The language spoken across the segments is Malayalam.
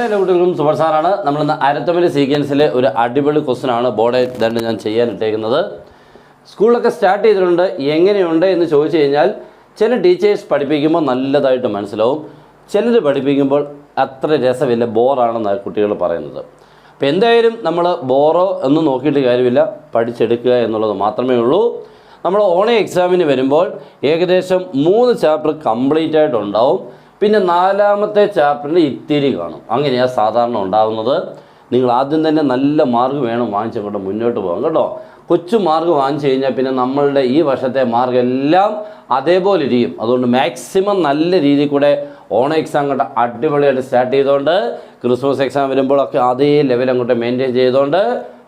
എല്ലാ കുട്ടികൾക്കും സൂപ്പർ സാറാണ്. നമ്മളിന്ന് അരിത്തമെറ്റിക് സീക്വൻസിലെ ഒരു അടിപൊളി ക്വസ്റ്റൻ ആണ് ബോർഡിൽ തന്നെ ഞാൻ ചെയ്യാനിട്ടേക്കുന്നത്. സ്കൂളിലൊക്കെ സ്റ്റാർട്ട് ചെയ്തിട്ടുണ്ട്. എങ്ങനെയുണ്ട് എന്ന് ചോദിച്ചു കഴിഞ്ഞാൽ ചില ടീച്ചേഴ്സ് പഠിപ്പിക്കുമ്പോൾ നല്ലതായിട്ട് മനസ്സിലാവും, ചിലർ പഠിപ്പിക്കുമ്പോൾ അത്ര രസമില്ല, ബോറാണെന്നാണ് കുട്ടികൾ പറയുന്നത്. അപ്പോൾ എന്തായാലും നമ്മൾ ബോറോ ഒന്നും നോക്കിയിട്ട് കാര്യമില്ല, പഠിച്ചെടുക്കുക എന്നുള്ളത് മാത്രമേ ഉള്ളൂ. നമ്മൾ ഓൺലൈൻ എക്സാമിന് വരുമ്പോൾ ഏകദേശം 3 ചാപ്റ്റർ കംപ്ലീറ്റ് ആയിട്ടുണ്ടാവും. പിന്നെ 4ാമത്തെ ചാപ്റ്ററിൽ ഇത്തിരി കാണും. അങ്ങനെയാണ് സാധാരണ ഉണ്ടാകുന്നത്. നിങ്ങൾ ആദ്യം തന്നെ നല്ല മാർക്ക് വേണം വാങ്ങിച്ചുകൊണ്ട് മുന്നോട്ട് പോകാം കേട്ടോ. കൊച്ചു മാർക്ക് വാങ്ങിച്ചു കഴിഞ്ഞാൽ പിന്നെ നമ്മളുടെ ഈ വർഷത്തെ മാർക്ക് എല്ലാം അതേപോലെ ഇരിക്കും. അതുകൊണ്ട് മാക്സിമം നല്ല രീതിയിൽ കൂടെ ഓണം എക്സാം അങ്ങോട്ട് അടിപൊളിയായിട്ട് സ്റ്റാർട്ട് ചെയ്തുകൊണ്ട് ക്രിസ്മസ് എക്സാം വരുമ്പോഴൊക്കെ അതേ ലെവൽ അങ്ങോട്ട് മെയിൻറ്റെയിൻ ചെയ്തുകൊണ്ട്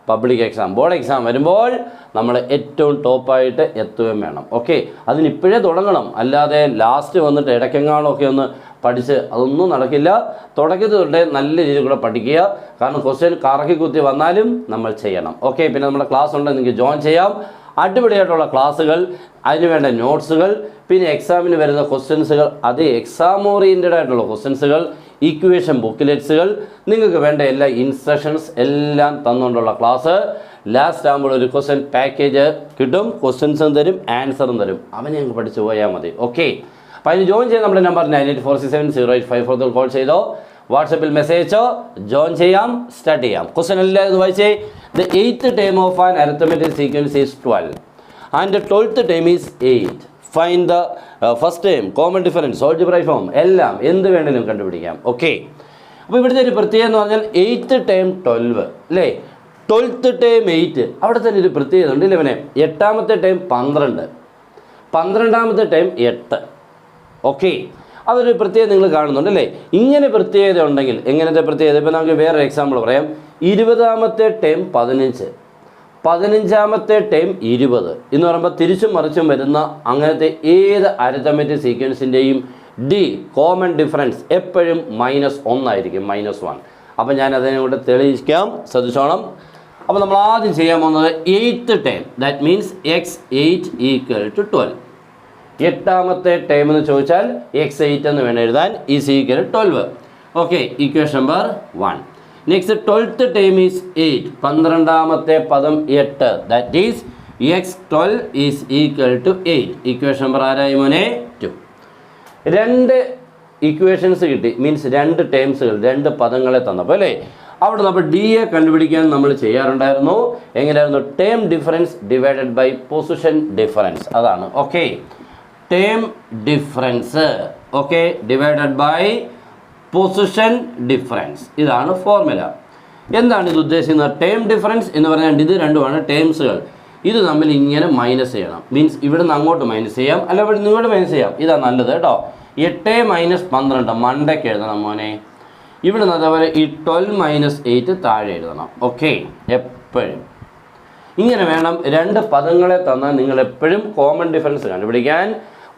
പബ്ലിക് എക്സാം ബോർഡ് എക്സാം വരുമ്പോൾ നമ്മൾ ഏറ്റവും ടോപ്പായിട്ട് എത്തുകയും വേണം. ഓക്കെ, അതിനിപ്പോഴേ തുടങ്ങണം. അല്ലാതെ ലാസ്റ്റ് വന്നിട്ട് ഇടയ്ക്കെങ്ങാണൊക്കെ ഒന്ന് പഠിച്ച് അതൊന്നും നടക്കില്ല. തുടക്കത്തിൽ തൊട്ടേ നല്ല രീതിയിൽ കൂടെ പഠിക്കുക. കാരണം ക്വസ്റ്റ്യൻ കറക്കി കുത്തി വന്നാലും നമ്മൾ ചെയ്യണം. ഓക്കെ, പിന്നെ നമ്മുടെ ക്ലാസ് ഉണ്ട്, നിങ്ങൾക്ക് ജോയിൻ ചെയ്യാം. അടിപൊളിയായിട്ടുള്ള ക്ലാസ്സുകൾ, അതിനുവേണ്ട നോട്ട്സുകൾ, പിന്നെ എക്സാമിന് വരുന്ന ക്വസ്റ്റ്യൻസുകൾ, അതേ എക്സാം ഓറിയൻറ്റഡ് ആയിട്ടുള്ള ക്വസ്റ്റ്യൻസുകൾ, ഇക്വേഷൻ ബുക്ക്ലെറ്റ്സുകൾ, നിങ്ങൾക്ക് വേണ്ട എല്ലാ ഇൻസ്ട്രക്ഷൻസ് എല്ലാം തന്നുകൊണ്ടുള്ള ക്ലാസ്. ലാസ്റ്റ് ആകുമ്പോൾ ഒരു ക്വസ്റ്റ്യൻ പാക്കേജ് കിട്ടും. ക്വസ്റ്റ്യൻസും തരും, ആൻസറും തരും. അവനെ ഞങ്ങൾക്ക് പഠിച്ചു പോയാൽ മതി. ഓക്കെ, അപ്പോൾ അതിന് ജോയിൻ ചെയ്യാൻ നമ്മുടെ നമ്പർ 9846708543 കോൾ ചെയ്തോ, വാട്സപ്പിൽ മെസ്സേജ് അയച്ചോ, ജോയിൻ ചെയ്യാം, സ്റ്റാർട്ട് ചെയ്യാം. ക്വസ്റ്റ്യൻ എല്ലാവരും വായിച്ചേ. The 8th term of an arithmetic sequence is 12 and the 12th term is 8. Find the first term, common difference, algebraic form, എല്ലാം എന്ത് വേണമെങ്കിലും കണ്ടുപിടിക്കാം. ഓക്കെ, അപ്പോൾ ഇവിടുത്തെ ഒരു പ്രത്യേകത എന്ന് പറഞ്ഞാൽ 8th term 12 അല്ലേ, 12th term 8. അവിടെ തന്നെ ഒരു പ്രത്യേകത ഉണ്ട് ഇല്ലേ ഇവനെ. 8ാമത്തെ ടൈം 12, 12ാമത്തെ ടൈം 8. ഓക്കെ, അതൊരു പ്രത്യേകത നിങ്ങൾ കാണുന്നുണ്ട് അല്ലേ. ഇങ്ങനെ പ്രത്യേകത ഉണ്ടെങ്കിൽ എങ്ങനത്തെ പ്രത്യേകത? ഇപ്പോൾ നമുക്ക് വേറൊരു എക്സാമ്പിൾ പറയാം. 20ാമത്തെ ടൈം 15, 15ാമത്തെ ടൈം 20 എന്ന് പറയുമ്പോൾ തിരിച്ചും മറിച്ചും വരുന്ന അങ്ങനത്തെ ഏത് അരിത്തമെറ്റിക് സീക്വൻസിൻ്റെയും ഡി കോമൺ ഡിഫറൻസ് എപ്പോഴും -1 ആയിരിക്കും, -1. അപ്പോൾ ഞാൻ അതിനെ കൊണ്ട് തെളിയിക്കാം, ശ്രദ്ധിച്ചോണം. അപ്പോൾ നമ്മൾ ആദ്യം ചെയ്യാൻ പോകുന്നത് 8th time, that means x8 = 12. 8ാമത്തെ ടൈം എന്ന് ചോദിച്ചാൽ x8 എന്ന് വേണം എഴുതാൻ, is equal 12. Okay, equation number 1. Next 12th time is 8, 12ാമത്തെ പദം 8, that is x12 is equal to 8. Equation number ആരായി മോനെ? 2. 2 ഇക്വേഷൻസ് കിട്ടി, മീൻസ് 2 ടേംസുകൾ, 2 പദങ്ങളെ തന്നപ്പോൾ അല്ലേ. അവിടെ നമ്മൾ ഡി എ കണ്ടുപിടിക്കാൻ നമ്മൾ ചെയ്യാറുണ്ടായിരുന്നു. എങ്ങനെയായിരുന്നു? Term difference divided by position difference. അതാണ് okay, term difference okay divided by position difference. ഇതാണ് ഫോർമുല. എന്താണ് ഇത് ഉദ്ദേശിക്കുന്നത്? ടേം ഡിഫറൻസ് എന്ന് പറഞ്ഞാൽ ഇത് രണ്ടുമാണ് ടേംസുകൾ. ഇത് തമ്മിൽ ഇങ്ങനെ മൈനസ് ചെയ്യണം, മീൻസ് ഇവിടെ നിന്ന് അങ്ങോട്ട് മൈനസ് ചെയ്യാം, അല്ല ഇവിടെ നിന്ന് ഇങ്ങോട്ട് മൈനസ് ചെയ്യാം. ഇതാണ് നല്ലത് കേട്ടോ. 8 - 12 മണ്ടയ്ക്ക് എഴുതണം മോനെ. ഇവിടെ നിന്ന് അതേപോലെ ഈ 12 - 8 താഴെ എഴുതണം. ഓക്കെ, എപ്പോഴും ഇങ്ങനെ വേണം. 2 പദങ്ങളെ തന്നാൽ നിങ്ങൾ എപ്പോഴും കോമൺ ഡിഫറൻസ് കണ്ടുപിടിക്കാൻ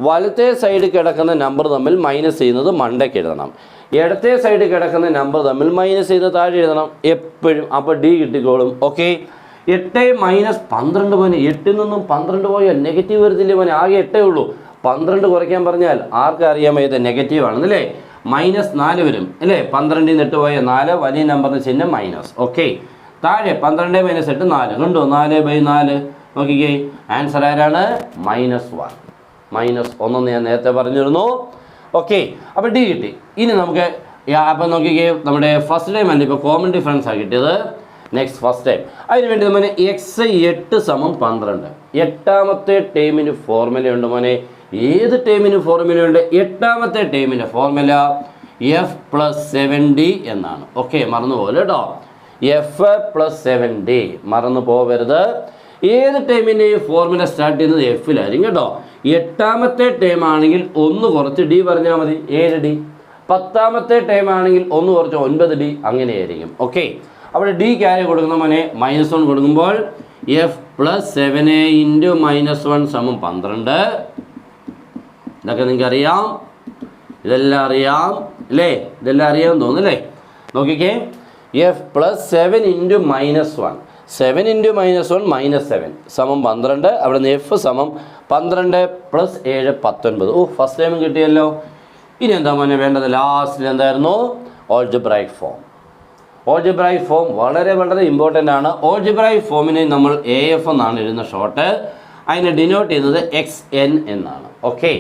വലത്തെ സൈഡിൽ കിടക്കുന്ന നമ്പർ തമ്മിൽ മൈനസ് ചെയ്യുന്നത് മണ്ടയ്ക്ക് എഴുതണം, ഇടത്തെ സൈഡിൽ കിടക്കുന്ന നമ്പർ തമ്മിൽ മൈനസ് ചെയ്ത് താഴെ എഴുതണം എപ്പോഴും. അപ്പോൾ ഡി കിട്ടിക്കോളും. ഓക്കെ, 8 - 12 മോനെ. 8ൽ നിന്നും 12 പോയാൽ നെഗറ്റീവ് വരത്തില്ലേ മോനെ? ആകെ 8 ഉള്ളൂ. 12 കുറയ്ക്കാൻ പറഞ്ഞാൽ ആർക്കും അറിയാൻ ഇത് നെഗറ്റീവ് ആണെന്നല്ലേ. -4 വരും അല്ലേ. 12ൽ നിന്ന് 8 പോയാൽ 4, വലിയ നമ്പറിന് ചിഹ്നം മൈനസ്. ഓക്കെ, താഴെ 12 - 8 4 കണ്ടോ, 4/4. നോക്കിക്കേ, ആൻസർ ആരാണ്? -1. -1 ഞാൻ നേരത്തെ പറഞ്ഞിരുന്നു. ഓക്കെ, അപ്പോൾ ഡി കിട്ടി. ഇനി നമുക്ക് അപ്പം നോക്കിക്കേ, നമ്മുടെ ഫസ്റ്റ് ടൈം അല്ല ഇപ്പോൾ കോമൺ ഡിഫറൻസ് ആണ് കിട്ടിയത്. നെക്സ്റ്റ് ഫസ്റ്റ് ടൈം, അതിന് വേണ്ടി നമ്മൾ x8 = 12. 8ാമത്തെ ടൈമിന് ഫോർമുലയുണ്ട് മോനെ. ഏത് ടൈമിന് ഫോർമുലയുണ്ട്? 8ാമത്തെ ടൈമിൻ്റെ ഫോർമുല f+7d എന്നാണ്. ഓക്കെ, മറന്നു പോലെ കേട്ടോ. f+7d മറന്നു പോകരുത്. ഏത് ടൈമിൻ്റെയും ഫോർമുല സ്റ്റാർട്ട് ചെയ്യുന്നത് എഫിലായിരിക്കും കേട്ടോ. 8ാമത്തെ ടൈം ആണെങ്കിൽ 1 കുറച്ച് ഡി പറഞ്ഞാൽ മതി, 7d. 10ാമത്തെ ടൈം ആണെങ്കിൽ 1 കുറച്ച് 9d, അങ്ങനെയായിരിക്കും. ഓക്കെ, അവിടെ ഡി ക്യാരി കൊടുക്കുന്ന മോനെ -1 കൊടുക്കുമ്പോൾ f+7a × -1 = 12. ഇതൊക്കെ നിങ്ങൾക്ക് അറിയാം, ഇതെല്ലാം അറിയാം അല്ലേ, ഇതെല്ലാം അറിയാമെന്ന് തോന്നുന്നല്ലേ. നോക്കിക്കേ, f+7 × -1, 7 × -1 -7 = 12. അവിടെ നിന്ന് f = 12 + 7 19. ഓ, ഫസ്റ്റ് ടൈം കിട്ടിയല്ലോ. ഇനി എന്താ മോനെ വേണ്ടത്? ലാസ്റ്റിൽ എന്തായിരുന്നു? Algebraic form. ഓൾജിബ്രായിക് ഫോം വളരെ വളരെ ഇമ്പോർട്ടൻ്റ് ആണ്. ഓൾജിബ്രായിക് ഫോമിനെ നമ്മൾ AF എന്നാണ് എഴുതുന്ന ഷോർട്ട്. അതിനെ ഡിനോട്ട് ചെയ്യുന്നത് XN എന്നാണ്. Okay,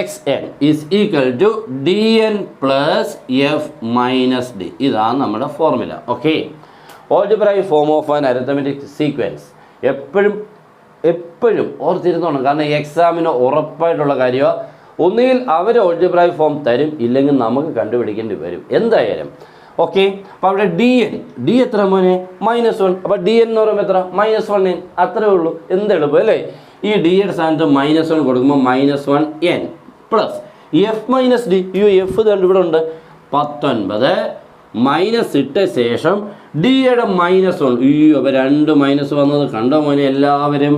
XN is equal to DN plus F minus D. ഇതാണ് നമ്മുടെ formula. Okay, algebraic form of an arithmetic sequence എപ്പോഴും ഓർത്തിരുന്നോണം. കാരണം എക്സാമിന് ഉറപ്പായിട്ടുള്ള കാര്യമാണ്. ഒന്നുകിൽ അവർ ഓൾജിബ്രായിക് ഫോം തരും, ഇല്ലെങ്കിൽ നമുക്ക് കണ്ടുപിടിക്കേണ്ടി വരും എന്തായാലും. ഓക്കെ, അപ്പോൾ അവിടെ ഡി എത്ര മോനെ? -1. അപ്പോൾ DN എന്ന് പറയുമ്പോൾ എത്ര? -1n. അത്രേ ഉള്ളൂ. എന്തെളുപ്പം അല്ലേ? ഈ ഡിയുടെ സ്ഥാനത്ത് -1 കൊടുക്കുമ്പോൾ -1n plus F minus D. F ഇവിടെ ഉണ്ട് 19 മൈനസ് ഇട്ട ശേഷം ഡിയുടെ -1. അപ്പോൾ 2 മൈനസ് വന്നത് കണ്ടോ മോനെ എല്ലാവരും?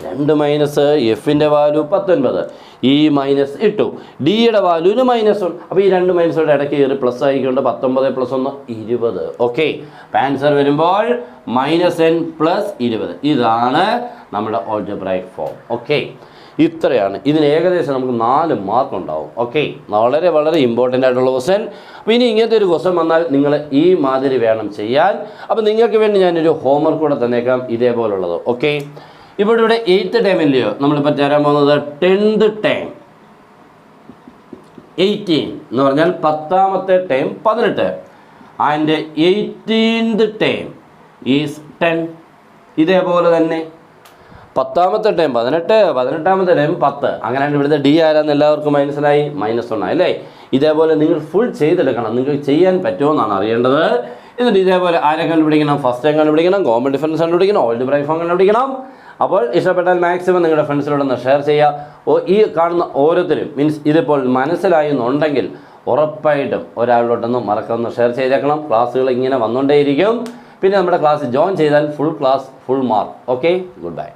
2 മൈനസ് എഫിൻ്റെ വാല്യൂ 19, ഈ മൈനസ് ഇട്ടു, ഡിയുടെ വാല്യൂവിന് -1. അപ്പോൾ ഈ 2 മൈനസോടെ ഇടയ്ക്ക് കയറി പ്ലസ് ആയിക്കൊണ്ട് 19 + 1 20. ഓക്കെ, ആൻസർ വരുമ്പോൾ -n + 20. ഇതാണ് നമ്മുടെ ഓൾജിബ്രായിക് ഫോം. ഓക്കെ, ഇത്രയാണ്. ഇതിന് ഏകദേശം നമുക്ക് 4 മാർക്ക് ഉണ്ടാവും. ഓക്കെ, വളരെ വളരെ ഇമ്പോർട്ടൻ്റ് ആയിട്ടുള്ള ക്വസ്റ്റ്യൻ. അപ്പോൾ ഇനി ഇങ്ങനത്തെ ഒരു ക്വസ്റ്റ്യൻ വന്നാൽ നിങ്ങൾ ഈ മാതിരി വേണം ചെയ്യാൻ. അപ്പോൾ നിങ്ങൾക്ക് വേണ്ടി ഞാനൊരു ഹോംവർക്ക് കൂടെ തന്നേക്കാം ഇതേപോലുള്ളത്. ഓക്കെ, ഇവിടെ 8th ടേം ഇല്ലയോ നമ്മളിപ്പോൾ തരാൻ പോകുന്നത്? 10th ടേം 18 എന്ന് പറഞ്ഞാൽ 10ാമത്തെ term 18, and 18th term is 10. ഇതേപോലെ തന്നെ 10ാമത്തെ ടേം 18, 18ാമത്തെ ടേം 10. അങ്ങനെയാണ് ഇവിടുത്തെ ഡി ആരാന്ന് എല്ലാവർക്കും മനസ്സിലായി? -1 അല്ലേ? ഇതേപോലെ നിങ്ങൾ ഫുൾ ചെയ്തെടുക്കണം. നിങ്ങൾക്ക് ചെയ്യാൻ പറ്റുമെന്നാണ് അറിയേണ്ടത്. എന്നിട്ട് ഇതേപോലെ ആരെ കണ്ടുപിടിക്കണം? ഫസ്റ്റ് ടൈം കണ്ടുപിടിക്കണം, കോമൺ ഡിഫറൻസ് കണ്ടുപിടിക്കണം, ഓൾജിബ്രായിക് ഫോം കണ്ടുപിടിക്കണം. അപ്പോൾ ഇഷ്ടപ്പെട്ടാൽ മാക്സിമം നിങ്ങളുടെ ഫ്രണ്ട്സിനോടൊന്ന് ഷെയർ ചെയ്യുക. ഈ കാണുന്ന ഓരോരുത്തരും മീൻസ് ഇതിപ്പോൾ മനസ്സിലായി എന്നുണ്ടെങ്കിൽ ഉറപ്പായിട്ടും ഒരാളിലോട്ടൊന്നും മറക്കാമെന്ന് ഷെയർ ചെയ്തേക്കണം. ക്ലാസ്സുകൾ ഇങ്ങനെ വന്നുകൊണ്ടേയിരിക്കും. പിന്നെ നമ്മുടെ ക്ലാസ് ജോയിൻ ചെയ്താൽ full class full mark. Okay, good bye.